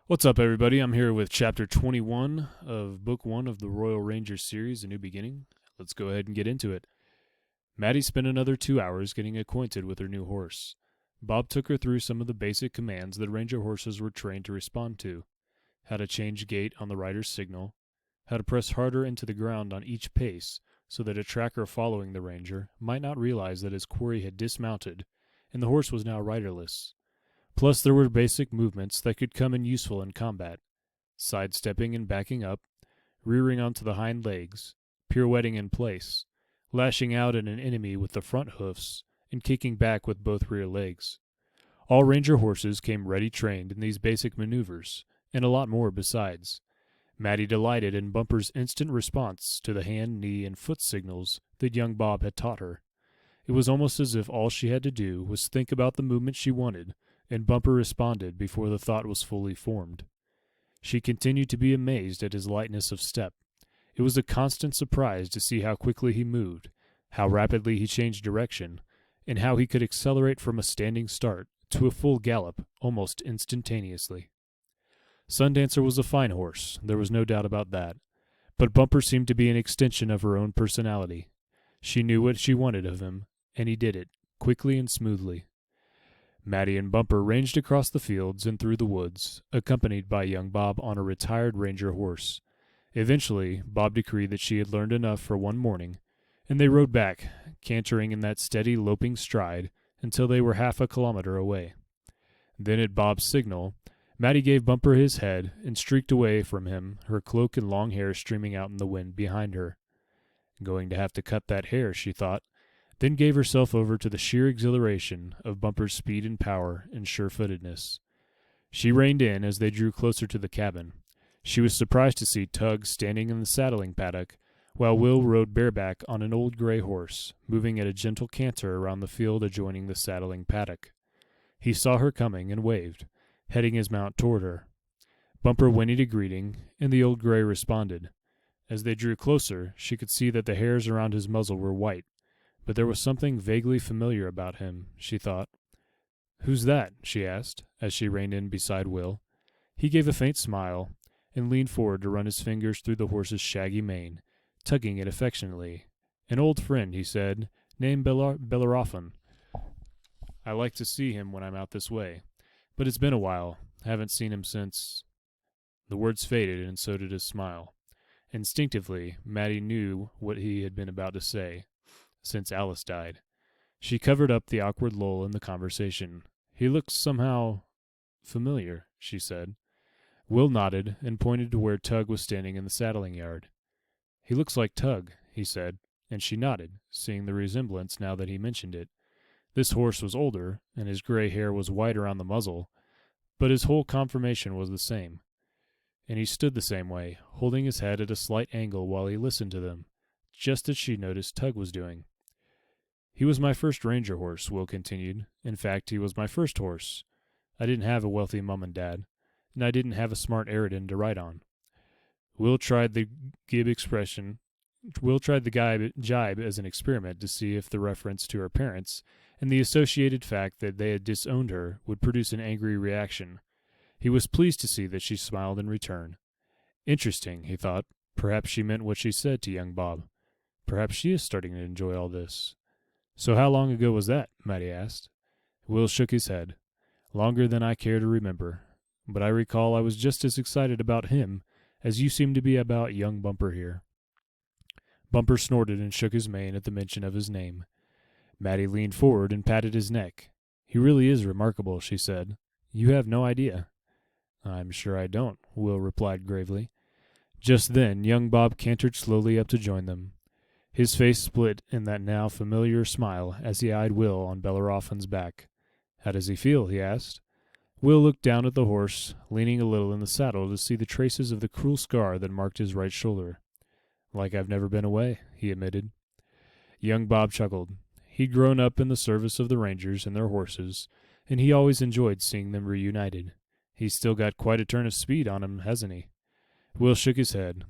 What's up, everybody? I'm here with Chapter 21 of Book 1 of the Royal Rangers series, A New Beginning. Let's go ahead and get into it. Maddie spent another 2 hours getting acquainted with her new horse. Bob took her through some of the basic commands that Ranger horses were trained to respond to: how to change gait on the rider's signal, how to press harder into the ground on each pace so that a tracker following the Ranger might not realize that his quarry had dismounted and the horse was now riderless. Plus, there were basic movements that could come in useful in combat: sidestepping and backing up, rearing onto the hind legs, pirouetting in place, lashing out at an enemy with the front hoofs, and kicking back with both rear legs. All Ranger horses came ready trained in these basic maneuvers, and a lot more besides. Maddie delighted in Bumper's instant response to the hand, knee, and foot signals that young Bob had taught her. It was almost as if all she had to do was think about the movement she wanted, and Bumper responded before the thought was fully formed. She continued to be amazed at his lightness of step. It was a constant surprise to see how quickly he moved, how rapidly he changed direction, and how he could accelerate from a standing start to a full gallop almost instantaneously. Sundancer was a fine horse, there was no doubt about that, but Bumper seemed to be an extension of her own personality. She knew what she wanted of him, and he did it, quickly and smoothly. Maddie and Bumper ranged across the fields and through the woods, accompanied by young Bob on a retired Ranger horse. Eventually, Bob decreed that she had learned enough for one morning, and they rode back, cantering in that steady, loping stride until they were half a kilometer away. Then, at Bob's signal, Maddie gave Bumper his head and streaked away from him, her cloak and long hair streaming out in the wind behind her. Going to have to cut that hair, she thought, then gave herself over to the sheer exhilaration of Bumper's speed and power and sure-footedness. She reined in as they drew closer to the cabin. She was surprised to see Tug standing in the saddling paddock, while Will rode bareback on an old gray horse, moving at a gentle canter around the field adjoining the saddling paddock. He saw her coming and waved, heading his mount toward her. Bumper whinnied a greeting, and the old gray responded. As they drew closer, she could see that the hairs around his muzzle were white, but there was something vaguely familiar about him, she thought. "Who's that?" she asked, as she reined in beside Will. He gave a faint smile, and leaned forward to run his fingers through the horse's shaggy mane, tugging it affectionately. "An old friend," he said, "named Bellerophon. I like to see him when I'm out this way, but it's been a while. Haven't seen him since—" The words faded, and so did his smile. Instinctively, Maddie knew what he had been about to say. Since Alice died. She covered up the awkward lull in the conversation. "He looks somehow familiar," she said. Will nodded and pointed to where Tug was standing in the saddling yard. "He looks like Tug," he said, and she nodded, seeing the resemblance now that he mentioned it. This horse was older, and his gray hair was white around the muzzle, but his whole conformation was the same. And he stood the same way, holding his head at a slight angle while he listened to them, just as she noticed Tug was doing. "He was my first Ranger horse," Will continued. "In fact, he was my first horse. I didn't have a wealthy mom and dad, and I didn't have a smart Eridan to ride on." Will tried the jibe as an experiment to see if the reference to her parents and the associated fact that they had disowned her would produce an angry reaction. He was pleased to see that she smiled in return. Interesting, he thought. Perhaps she meant what she said to young Bob. Perhaps she is starting to enjoy all this. "So how long ago was that?" Maddie asked. Will shook his head. "Longer than I care to remember. But I recall I was just as excited about him as you seem to be about young Bumper here." Bumper snorted and shook his mane at the mention of his name. Maddie leaned forward and patted his neck. "He really is remarkable," she said. "You have no idea." "I'm sure I don't," Will replied gravely. Just then young Bob cantered slowly up to join them. His face split in that now familiar smile as he eyed Will on Bellerophon's back. "How does he feel?" he asked. Will looked down at the horse, leaning a little in the saddle to see the traces of the cruel scar that marked his right shoulder. "Like I've never been away," he admitted. Young Bob chuckled. He'd grown up in the service of the Rangers and their horses, and he always enjoyed seeing them reunited. "He's still got quite a turn of speed on him, hasn't he?" Will shook his head.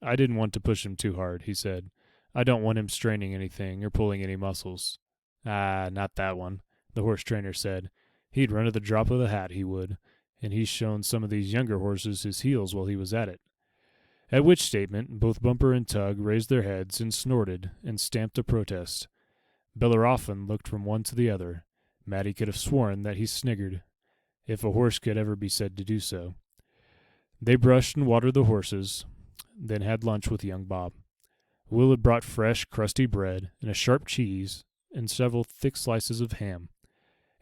"I didn't want to push him too hard," he said. "I don't want him straining anything or pulling any muscles." "Ah, not that one," the horse trainer said. "He'd run at the drop of the hat, he would. and he's shown some of these younger horses his heels while he was at it. At which statement, both Bumper and Tug raised their heads and snorted and stamped a protest. Bellerophon looked from one to the other. Matty could have sworn that he sniggered, if a horse could ever be said to do so. They brushed and watered the horses, then had lunch with young Bob. Will had brought fresh, crusty bread and a sharp cheese and several thick slices of ham,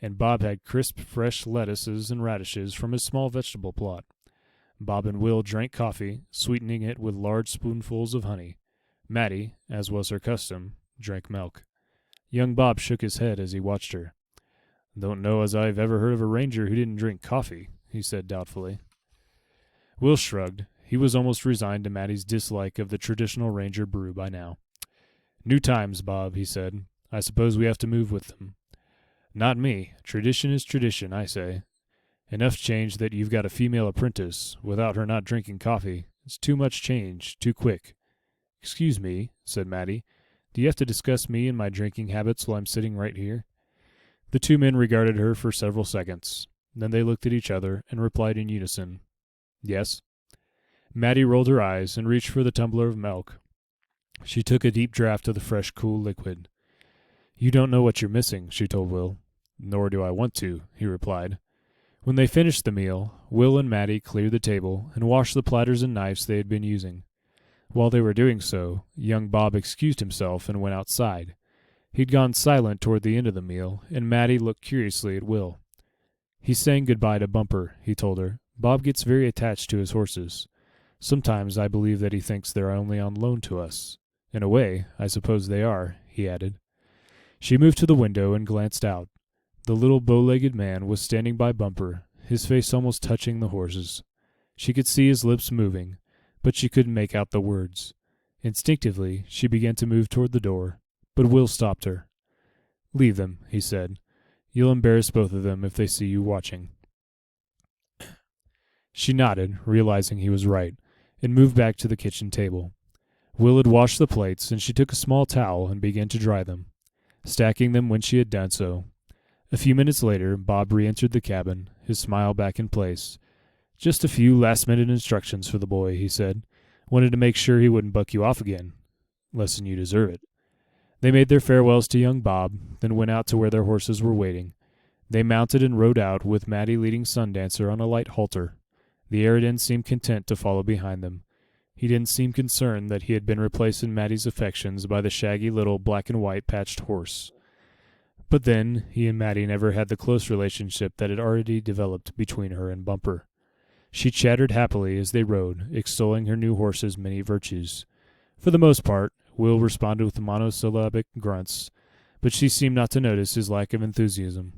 and Bob had crisp, fresh lettuces and radishes from his small vegetable plot. Bob and Will drank coffee, sweetening it with large spoonfuls of honey. Matty, as was her custom, drank milk. Young Bob shook his head as he watched her. "Don't know as I've ever heard of a ranger who didn't drink coffee," he said doubtfully. Will shrugged. He was almost resigned to Matty's dislike of the traditional ranger brew by now. "New times, Bob," he said. "I suppose we have to move with them." "Not me. Tradition is tradition, I say. Enough change that you've got a female apprentice, without her not drinking coffee. It's too much change, too quick." "Excuse me," said Matty. "Do you have to discuss me and my drinking habits while I'm sitting right here?" The two men regarded her for several seconds. Then they looked at each other and replied in unison, "Yes." Matty rolled her eyes and reached for the tumbler of milk. She took a deep draught of the fresh, cool liquid. "You don't know what you're missing," she told Will. "Nor do I want to," he replied. When they finished the meal, Will and Matty cleared the table and washed the platters and knives they had been using. While they were doing so, young Bob excused himself and went outside. He'd gone silent toward the end of the meal, and Matty looked curiously at Will. "He's saying goodbye to Bumper," he told her. "Bob gets very attached to his horses. Sometimes I believe that he thinks they're only on loan to us. In a way, I suppose they are," he added. She moved to the window and glanced out. The little bow-legged man was standing by Bumper, his face almost touching the horse's. She could see his lips moving, but she couldn't make out the words. Instinctively, she began to move toward the door, but Will stopped her. "Leave them," he said. "You'll embarrass both of them if they see you watching." She nodded, realizing he was right, and moved back to the kitchen table. Will had washed the plates, and she took a small towel and began to dry them, stacking them when she had done so. A few minutes later, Bob re-entered the cabin, his smile back in place. "Just a few last-minute instructions for the boy," he said. "Wanted to make sure he wouldn't buck you off again. Less'n you deserve it." They made their farewells to young Bob, then went out to where their horses were waiting. They mounted and rode out, with Matty leading Sundancer on a light halter. The Eridan seemed content to follow behind them. He didn't seem concerned that he had been replaced in Matty's affections by the shaggy little black-and-white patched horse. But then, he and Matty never had the close relationship that had already developed between her and Bumper. She chattered happily as they rode, extolling her new horse's many virtues. For the most part, Will responded with monosyllabic grunts, but she seemed not to notice his lack of enthusiasm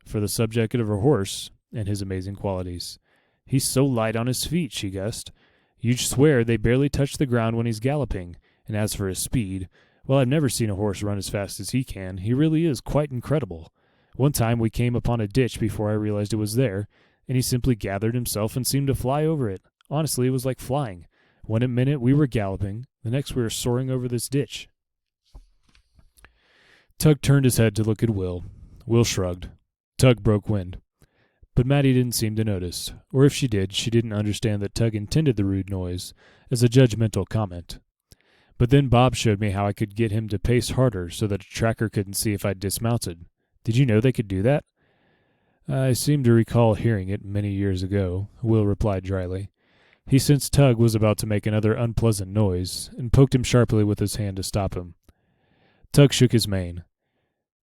for the subject of her horse and his amazing qualities. "He's so light on his feet," she guessed. "You'd swear they barely touch the ground when he's galloping, and as for his speed, well, I've never seen a horse run as fast as he can. He really is quite incredible. One time we came upon a ditch before I realized it was there, and he simply gathered himself and seemed to fly over it. Honestly, it was like flying. One minute we were galloping, the next we were soaring over this ditch." Tug turned his head to look at Will. Will shrugged. Tug broke wind. But Matty didn't seem to notice, or if she did, she didn't understand that Tug intended the rude noise as a judgmental comment. "But then Bob showed me how I could get him to pace harder so that a tracker couldn't see if I'd dismounted. Did you know they could do that?" "I seem to recall hearing it many years ago," Will replied dryly. He sensed Tug was about to make another unpleasant noise, and poked him sharply with his hand to stop him. Tug shook his mane.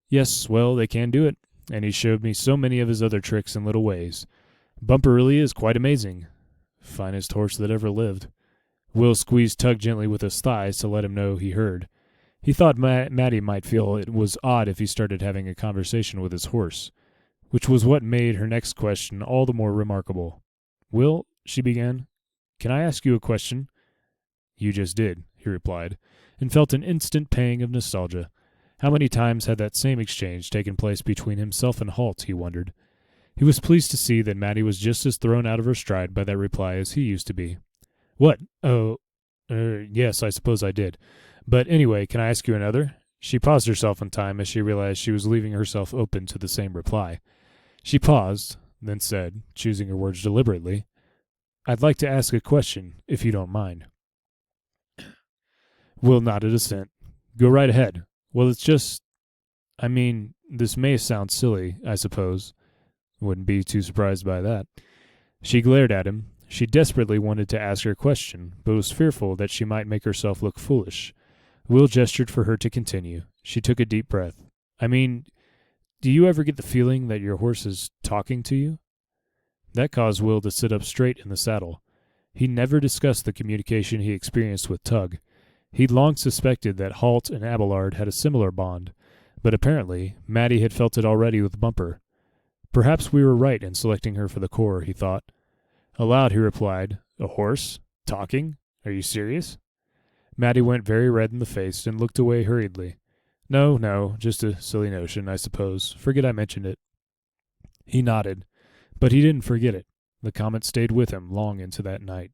"Yes, well, they can do it, and he showed me so many of his other tricks and little ways. Bumper really is quite amazing. Finest horse that ever lived." Will squeezed Tug gently with his thighs to let him know he heard. He thought Matty might feel it was odd if he started having a conversation with his horse, which was what made her next question all the more remarkable. "Will," she began, "can I ask you a question?" "You just did," he replied, and felt an instant pang of nostalgia. How many times had that same exchange taken place between himself and Halt, he wondered. He was pleased to see that Matty was just as thrown out of her stride by that reply as he used to be. "What? Oh, yes, I suppose I did. But anyway, can I ask you another?" She paused herself in time as she realized she was leaving herself open to the same reply. She paused, then said, choosing her words deliberately, "I'd like to ask a question, if you don't mind." Will nodded assent. "Go right ahead." "Well, it's just... this may sound silly, I suppose." Wouldn't be too surprised by that. She glared at him. She desperately wanted to ask her question, but was fearful that she might make herself look foolish. Will gestured for her to continue. She took a deep breath. Do you ever get the feeling that your horse is talking to you?" That caused Will to sit up straight in the saddle. He never discussed the communication he experienced with Tug. He'd long suspected that Halt and Abelard had a similar bond, but apparently Matty had felt it already with Bumper. Perhaps we were right in selecting her for the Corps, he thought. Aloud he replied, "A horse? Talking? Are you serious?" Matty went very red in the face and looked away hurriedly. No, just a silly notion, I suppose. Forget I mentioned it." He nodded, but he didn't forget it. The comment stayed with him long into that night.